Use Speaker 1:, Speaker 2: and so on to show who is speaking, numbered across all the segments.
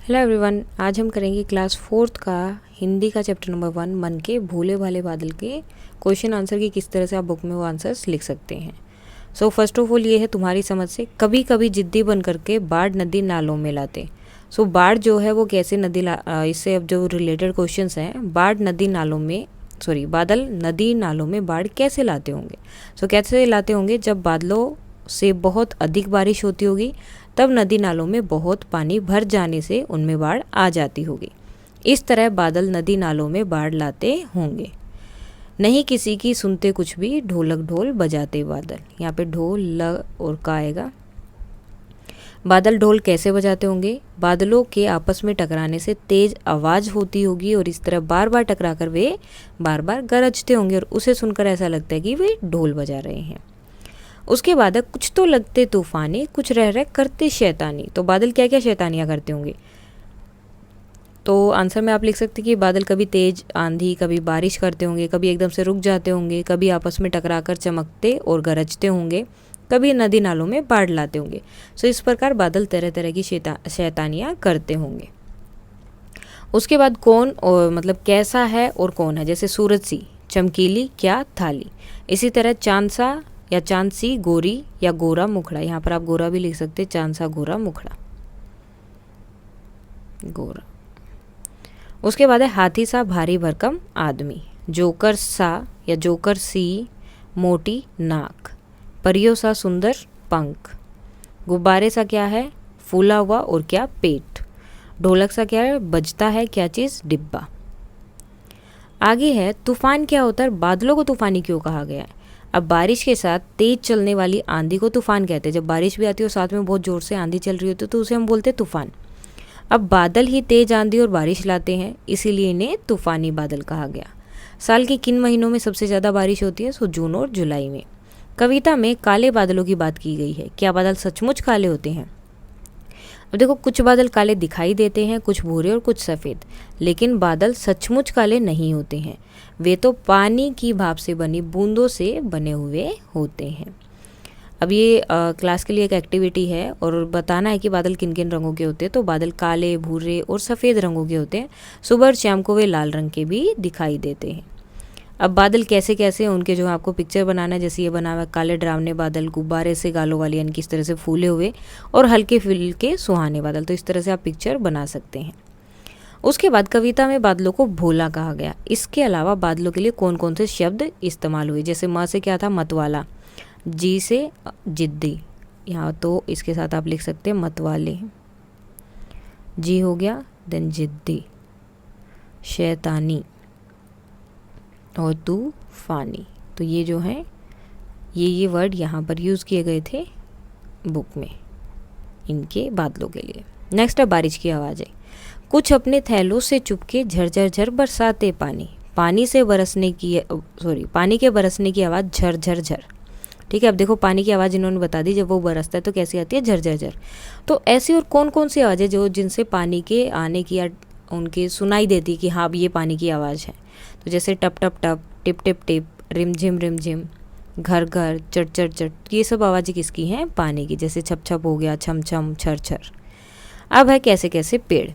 Speaker 1: Hello everyone, आज हम करेंगे क्लास 4th का हिंदी का चैप्टर नंबर 1 मन के भोले भाले बादल के क्वेश्चन आंसर की किस तरह से आप बुक में वो आंसर्स लिख सकते हैं। सो फर्स्ट ऑफ ऑल ये है तुम्हारी समझ से, कभी कभी जिद्दी बन करके बाढ़ नदी नालों में लाते। सो बाढ़ जो है वो कैसे इससे अब जो रिलेटेड क्वेश्चंस हैं, बादल नदी नालों में बाढ़ कैसे लाते होंगे। सो कैसे लाते होंगे, जब बादलों से बहुत अधिक बारिश होती होगी तब नदी नालों में बहुत पानी भर जाने से उनमें बाढ़ आ जाती होगी। इस तरह बादल नदी नालों में बाढ़ लाते होंगे। नहीं किसी की सुनते कुछ भी, ढोलक ढोल बजाते बादल। यहाँ पे ढोल ल और का आएगा। बादल ढोल कैसे बजाते होंगे, बादलों के आपस में टकराने से तेज आवाज़ होती होगी और इस तरह बार बार टकरा कर वे बार बार गरजते होंगे और उसे सुनकर ऐसा लगता है कि वे ढोल बजा रहे हैं। उसके बाद कुछ तो लगते तूफानी, कुछ रह रहे करते शैतानी। तो बादल क्या क्या शैतानियाँ करते होंगे, तो आंसर में आप लिख सकते हैं कि बादल कभी तेज आंधी, कभी बारिश करते होंगे, कभी एकदम से रुक जाते होंगे, कभी आपस में टकराकर चमकते और गरजते होंगे, कभी नदी नालों में बाढ़ लाते होंगे। सो इस प्रकार बादल तरह तरह की शैतानियाँ करते होंगे। उसके बाद कौन और मतलब कैसा है और कौन है, जैसे सूरज सी चमकीली क्या थाली। इसी तरह चांद सा या चांद सी गोरी या गोरा मुखड़ा। यहाँ पर आप गोरा भी लिख सकते, चांद सा गोरा मुखड़ा, गोरा। उसके बाद है हाथी सा भारी भरकम आदमी, जोकर सा या जोकर सी मोटी नाक, परियों सा सुंदर पंख, गुब्बारे सा क्या है फूला हुआ और क्या पेट, ढोलक सा क्या है बजता है क्या चीज़ डिब्बा। आगे है तूफान क्या होता है, बादलों को तूफानी क्यों कहा गया है। अब बारिश के साथ तेज चलने वाली आंधी को तूफान कहते हैं। जब बारिश भी आती है और साथ में बहुत ज़ोर से आंधी चल रही होती है तो उसे हम बोलते हैं तूफान। अब बादल ही तेज आंधी और बारिश लाते हैं, इसीलिए इन्हें तूफानी बादल कहा गया। साल के किन महीनों में सबसे ज़्यादा बारिश होती है, सो जून और जुलाई में। कविता में काले बादलों की बात की गई है, क्या बादल सचमुच काले होते हैं। अब देखो, कुछ बादल काले दिखाई देते हैं, कुछ भूरे और कुछ सफ़ेद, लेकिन बादल सचमुच काले नहीं होते हैं। वे तो पानी की भाप से बनी बूंदों से बने हुए होते हैं। अब ये क्लास के लिए एक एक्टिविटी है और बताना है कि बादल किन किन रंगों के होते हैं। तो बादल काले, भूरे और सफ़ेद रंगों के होते हैं। सुबह और शाम को वे लाल रंग के भी दिखाई देते हैं। अब बादल कैसे कैसे उनके जो आपको पिक्चर बनाना है, जैसे ये बना हुआ काले डरावने बादल, गुब्बारे से गालों वाले यानी कि इस तरह से फूले हुए, और हल्के फुल्के सुहाने बादल। तो इस तरह से आप पिक्चर बना सकते हैं। उसके बाद कविता में बादलों को भोला कहा गया। इसके अलावा बादलों के लिए कौन कौन से शब्द इस्तेमाल हुए, जैसे म से क्या था मतवाला, जी से जिद्दी, यहाँ तो इसके साथ आप लिख सकते हैं मतवाले, जी हो गया, देन जिद्दी, शैतानी और तूफानी। तो ये जो है ये वर्ड यहाँ पर यूज़ किए गए थे बुक में इनके बादलों के लिए। नेक्स्ट है बारिश की आवाज़ें। कुछ अपने थैलों से चुपके झरझर झर बरसाते पानी, पानी के बरसने की आवाज़ झरझर झर। ठीक है, अब देखो पानी की आवाज़ इन्होंने बता दी, जब वो बरसता है तो कैसी आती है झरझर झर। तो ऐसी और कौन कौन सी आवाज़ें जो जिनसे पानी के आने की या उनके सुनाई देती कि हाँ अब ये पानी की आवाज़ है। तो जैसे टप टप टप, टिप टिप टिप, रिम झिम, घर घर, चट चट चट, ये सब आवाज़ें किसकी हैं, पानी की। जैसे छप छप हो गया, छम छम, छर छर। अब है कैसे कैसे पेड़।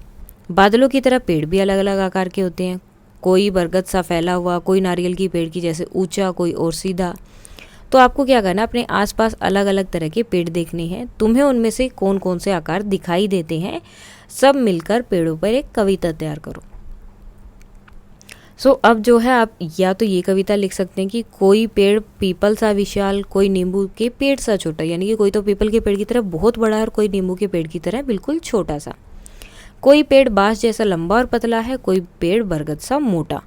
Speaker 1: बादलों की तरह पेड़ भी अलग अलग आकार के होते हैं, कोई बरगद सा फैला हुआ, कोई नारियल की पेड़ की जैसे ऊंचा, कोई और सीधा। तो आपको क्या करना, अपने आसपास अलग अलग तरह के पेड़ देखने हैं, तुम्हें उनमें से कौन कौन से आकार दिखाई देते हैं, सब मिलकर पेड़ों पर एक कविता तैयार करो। सो अब जो है आप या तो ये कविता लिख सकते हैं कि कोई पेड़ पीपल सा विशाल, कोई नींबू के पेड़ सा छोटा, यानी कि कोई तो पीपल के पेड़ की तरह बहुत बड़ा है और कोई नींबू के पेड़ की तरह बिल्कुल छोटा सा। कोई पेड़ बांस जैसा लंबा और पतला है, कोई पेड़ बरगद सा मोटा,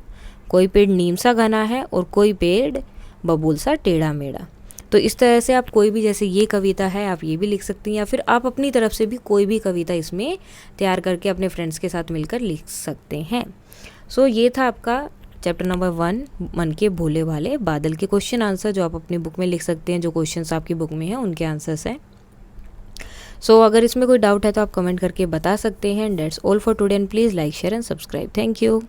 Speaker 1: कोई पेड़ नीम सा घना है और कोई पेड़ बबूल सा टेढ़ा मेढ़ा। तो इस तरह से आप कोई भी, जैसे ये कविता है आप ये भी लिख सकती हैं, या फिर आप अपनी तरफ से भी कोई भी कविता इसमें तैयार करके अपने फ्रेंड्स के साथ मिलकर लिख सकते हैं। सो ये था आपका चैप्टर नंबर 1 मन के भोले भाले बादल के क्वेश्चन आंसर, जो आप अपनी बुक में लिख सकते हैं। जो क्वेश्चंस आपकी बुक में हैं उनके आंसर्स हैं। सो अगर इसमें कोई डाउट है तो आप कमेंट करके बता सकते हैं। That's all for today and please like share and subscribe. Thank you.